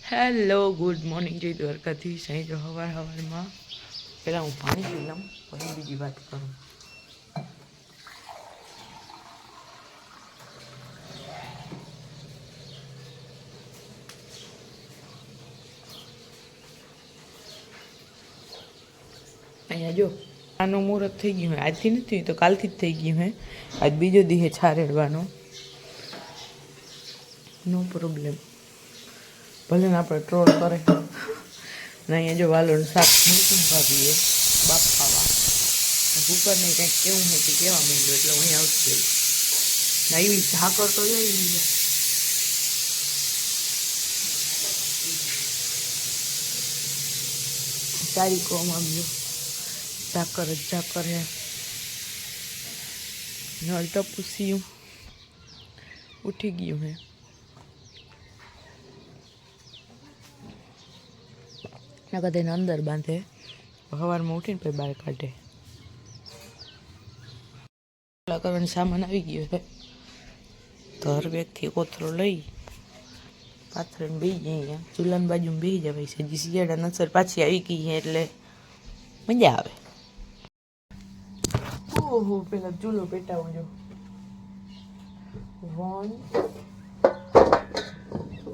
Hello good morning જય દ્વારકાથી સાંઈ જો સવારમાં પહેલાં હું પાણી પી લઉં પછી બીજી વાત કરું. અહીંયા જો આનું મુહૂર્ત થઈ ગયું હે, આજથી નથી તો કાલથી જ થઈ ગયું હે. આજ બીજો દીહે છારેડવાનો, નો પ્રોબ્લેમ, ભલે ને આપણે ટ્રોલ કરે. ને અહીંયા જો વાલોનું શાક મૂકું ભાભીએ બાફાવા, કુકરને કંઈક કેવું હોય કે કેવા માંડ્યું એટલે હું અહીંયા આવતી ગઈ. એવી ઝાકર તો જોઈ સારી કોમ આવ્યો, ઝાકર જ ઝાકર હે. નળ ટપુસિયું ઉઠી ગયું હે. નકર તેને અંદર બાંધે, સવારમાં ઉઠીને પછી બહાર કાઢે. કરવાનો સામાન આવી ગયો છે તો હર બેગથી કોથરો લઈ પાથરીને બેસી જાય. અહીંયા ચૂલાની બાજુમાં બેસી જવાય છે. હજી શિયાળા નસર પાછી આવી ગઈ છે એટલે મજા આવે. ઓહો, પેલા ચૂલો પેટાવો જો.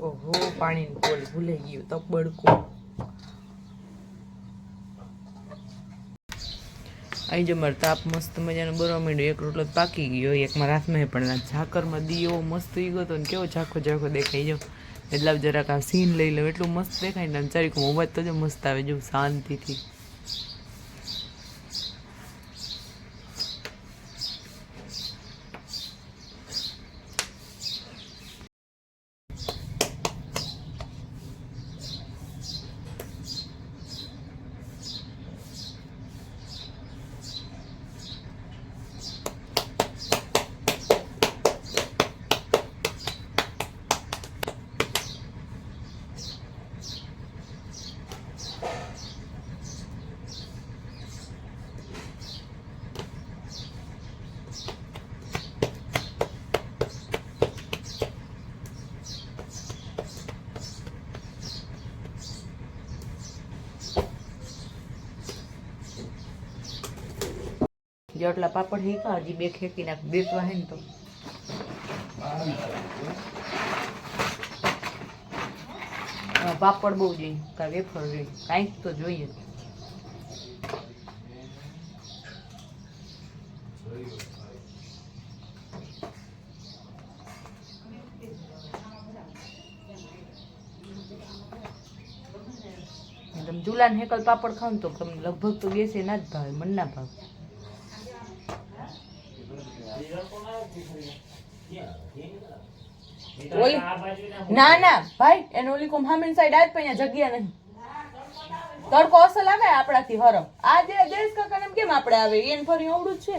ઓહો, પાણીનું કોલ ભૂલાઈ ગયું, તબડકું. અહીં જો મારે તાપ મસ્ત મજાનો બરવા માંડ્યો. એક રોટલો પાકી ગયો, એક મારા હાથમાં પણ ઝાકરમાં દીવો મસ્ત ઈ ગયો હતો ને કેવો ઝાખો ઝાખો દેખાઈ જો. એટલે જરાક આ સીન લઈ લઉં એટલું મસ્ત દેખાય ને. ચારી અવાજ તો જો મસ્ત આવે જો શાંતિથી. જેટલા પાપડ હેકા હજી બે ખેકી નાખ, બે તો હે ને તો પાપડ બહુ જોઈએ, કાંઈ વેફર જોઈએ, કાંઈક તો જોઈએ. તમે ચૂલાને હેકલ પાપડ ખાવ ને તો તમને લગભગ તો ગેસે ના જ ભાવે, મન ના ભાવે. ના ના ભાઈ, એને ઓલી કોમ હામીન સાઈડ આજ પણ જગ્યા નહીં. તડકો અસલ આવે આપણાથી હરમ. આ જે દેશ કાકા એમ કેમ આપણે આવે એને ફરી અવડું જ છે.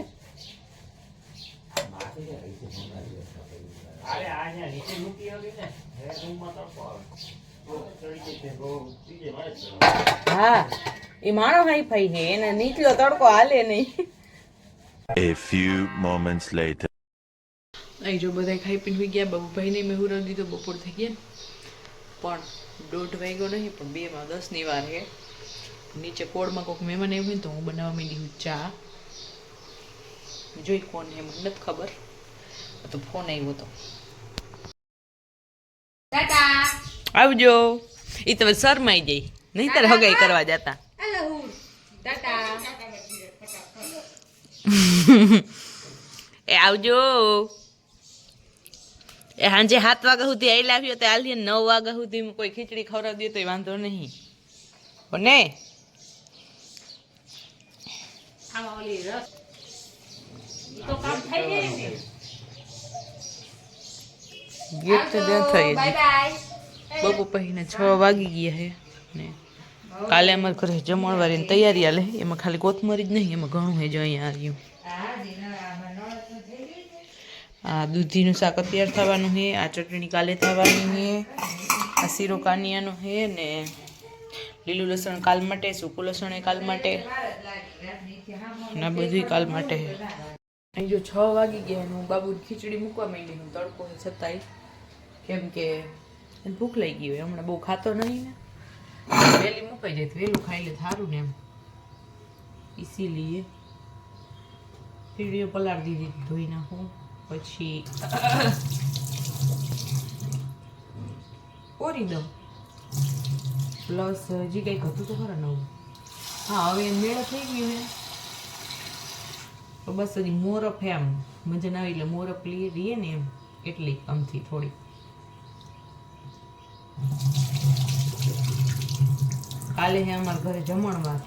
હા, એ માણો હાઈ ફાઈ છે, એને નીચલો તડકો હાલે નહીં. A few moments later. અહીં જો બધા ખાઈ પીને હોઈ ગયા. બાબુભાઈને મેં હુરવ દીધો, બપોર થઈ ગયા પણ 1:30 વાગ્યો નહીં, પણ 2:10 વાર છે. નીચે કોળમાં કોઈક મહેમાન આવ્યું હોય ને તો હું બનાવવા માંડી હું ચા. જોઈ કોણ હે મને નથી ખબર, તો ફોન આવ્યો હતો. આવજો. એ તમે શરમાઈ જઈ નહીં તારે હગાઈ કરવા જતા. એ આવજો. એ સાંજે 7 વાગ્યા સુધી આઈ લાવ્યો તો આલી 9 વાગ્યા સુધી કોઈ ખીચડી ખવડાવી દે તો વાંધો નહીં. ને ગેટ તો થઈ બપો પહેને 6 વાગી ગયા હે ને. કાલે અમારે ઘરે જમણવારીની તૈયારી હાલે, એમાં ખાલી કોથમરી જ નહીં, એમાં ઘણું હે. જો અહીંયા આવ્યું આ દૂધીનું શાક અત્યારે થવાનું છે, આ ચટણી કાલે થવાની છે, આ શીરો કાનિયાનો છે ને લીલું લસણ કાલ માટે, સૂકું લસણ એ કાલ માટે, ને બધું કાલ માટે. અહીં જો 6 વાગી ગયા હું બાબુ ખીચડી મૂકવા માંડી. હું તડકો છતાંય કેમ કે એને ભૂખ લાગી હોય, હમણાં બહુ ખાતો નહીં ને, વહેલી મુકાઈ જાય તો વહેલું ખાઈ લે સારું ને એમ, ઇસીલીએ સીડીઓ પલાળી દીધી, ધોઈ નાખું. પછી ઓરી દઉં, પ્લસ હજી કંઈક હતું તો ખરા નવું. હા, હવે મેળો થઈ ગયો હે તો બસ હજી મોરપ હે, આમ મજા ના આવી એટલે મોરપ રહીએ ને એમ, એટલી આમથી થોડી. કાલે હે અમારા ઘરે જમણવાર,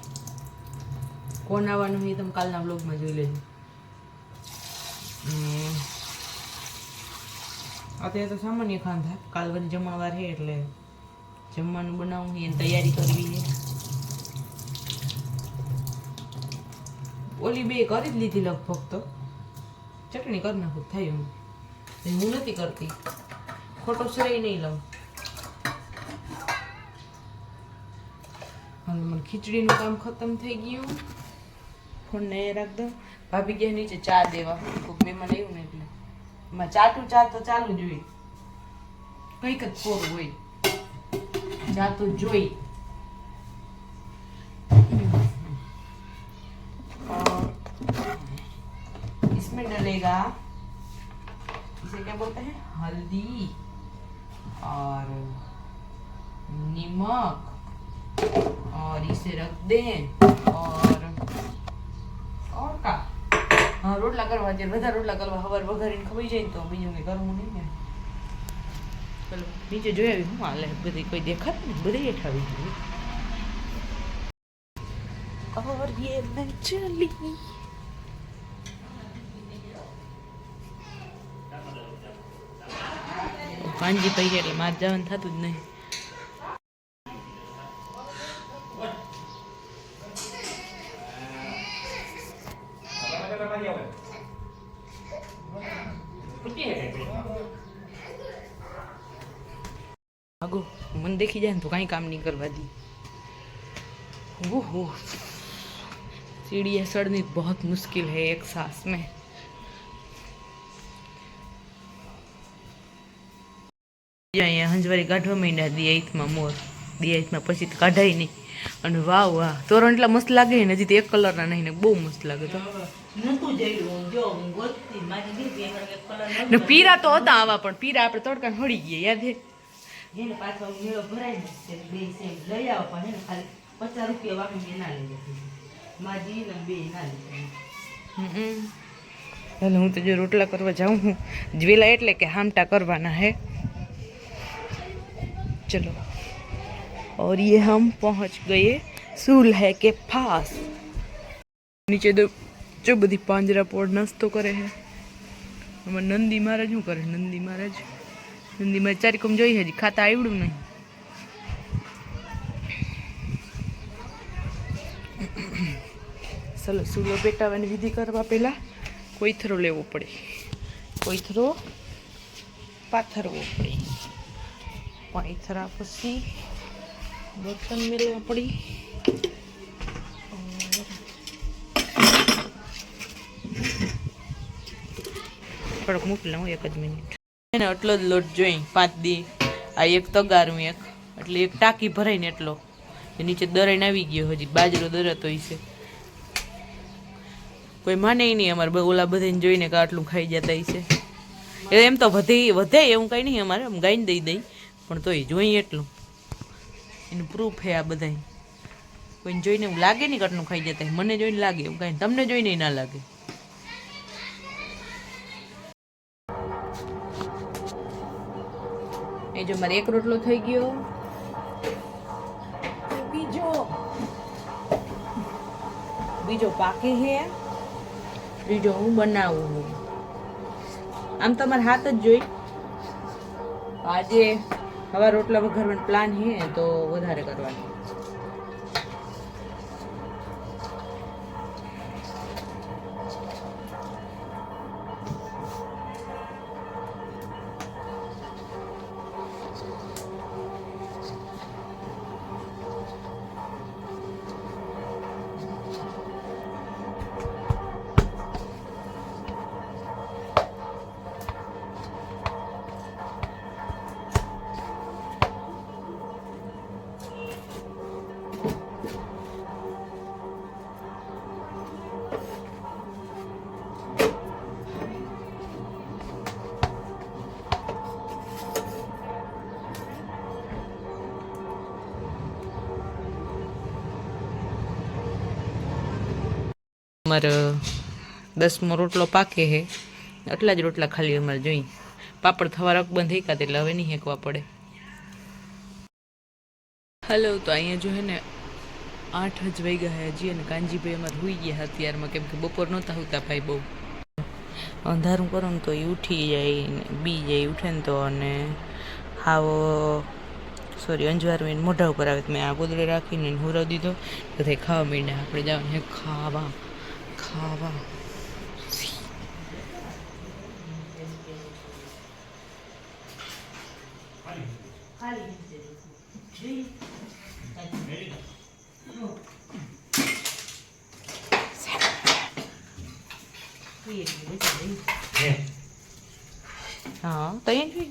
કોણ આવવાનું હોય તમે કાલના બ્લોગમાં જોઈ લેજો. અત્યારે તો સામાન્ય ખાંધા, કાલ વળી જમણવાર છે એટલે જમવાનું બનાવવું છે, એની તૈયારી કરવી છે. ઓલી બે કરી જ લીધી લગભગ, તો ચટણી કરી નાખું થાય હું નથી કરતી, ખોટો શ્રેય નહીં લઉં. હવે મને ખીચડીનું કામ ખતમ થઈ ગયું, ફોનને રાખ દઉં. ભાભી ગયા નીચે ચા દેવા, કોઈક મહેમાન આવ્યું ને એટલે એમાં ચા તો ચાલુ જ હોય, કંઈક જ કોરું હોય, ચા તો જોઈ. इसमें डलेगा, इसे क्या बोलते हैं, हल्दी और नमक, और इसे रख दें और का हाँ रोटला करवा दे, બધા રોટલા કરવા હવાર વઘારીને ખવાઈ જાય તો બીજું કંઈ કરવું નહીં ને. ચલો નીચે જોઈ આવી હું હાલે, બધી કોઈ દેખાત ને, બધી હેઠ આવી ગઈ. और ये मैं चली કાંજી પૈકી એટલે માર જવાનું થતું જ નહીં. આગો મને દેખી જાય ને તો કાંઈ કામ નહીં કરવા दी. ओहो सीढ़ी चढ़नी बहुत मुश्किल है एक सांस में. અહીંયા હંજવારી કાઢવા માંડ્યા દિયાઈથમાં મોર, દિયાઈથમાં પછી તો કાઢાય નહીં. અને વાહ વાહ તોરણ એટલા મસ્ત લાગે ને, હજી તો એક કલરના નહીં ને બહુ મસ્ત લાગે. તો ને પીરા તો હતા આવા, પણ પીરા આપણે તડકાને હળી ગયા યાદ હે. એને પાછો મેળો ભરાય ને બે સેમ લઈ આવો, પણ એને ખાલી 50 રૂપિયા વાપી ના લઈ જતી માજી ને બે ના લઈ. હાલો હું તો જો રોટલા કરવા જાઉં હું, જ્વેલા એટલે કે હામટા કરવાના હે. चलो और ये हम पहुंच गए सूल्हे के पास. नीचे दो जो बधी પાંજરા પોડ નાસ્તો કરે છે. અમાર નંદી મહારાજ શું કરે, નંદી મહારાજ ચારીકમ જોઈ હજી ખાતા આવડ્યું નહીં. ચલો સૂલો પેટાવાની વિધિ કરવા પહેલા કોઈથરો લેવો પડે, કોઈથરો પાથરવો પડે, પાથરા પછી બર્તન મેળવા પડી. થોડોક મૂકી લઉં, એક જ મિનિટ. એને એટલો જ લોટ જોઈ 5 દી. આ એક તગારું એક એટલે એક ટાંકી ભરાય ને એટલો, નીચે દરાઈને આવી ગયો, હજી બાજરો દરાતો હશે. કોઈ માને નહીં અમારે, ઓલા બધાને જોઈને કે આટલું ખાઈ જતા હશે. એમ તો વધે એવું કંઈ નહીં અમારે, આમ ગાઈને દઈ પણ તોય જોઈએ એટલું, એનું પ્રૂફ હે આ બધા. કોઈને જોઈને એવું લાગે નહીં કે આટલું ખાઈ જતા, મને જોઈને લાગે એવું કાંઈ, તમને જોઈને ના લાગે. એ જો મારે એક રોટલો થઈ ગયો, બીજો પાકે હે, બીજો હું બનાવું. આમ તમારે હાથ જ જોઈ. આજે હવા રોટલા વઘારવાનો પ્લાન હે તો વધારે કરવાનું. અમારે 10મો રોટલો પાકે હે, એટલા જ રોટલા ખાલી અમારે જોઈ. પાપડ થવા રક બંધ થઈ ગયા એટલે હવે નહીં હેકવા પડે. હલો, તો અહીંયા જો હે ને 8 જ વાગ્યા હે હજી, અને કાનજીભાઈ અમારે હોઈ ગયા અત્યારમાં, કેમ કે બપોર નહોતા હોતા ભાઈ. બહુ અંધારું કરો ને તો એ ઉઠી જાય ને બી જાય, ઉઠે ને તો. અને હાવ સોરી અંજવારવીને મોઢા ઉપર આવે. મેં આ ગોદડે રાખીને હુરાવ દીધો, બધા ખાવા માંડ્યા. આપણે જવાનું હે ખાવા ખાવા. હા, તઈ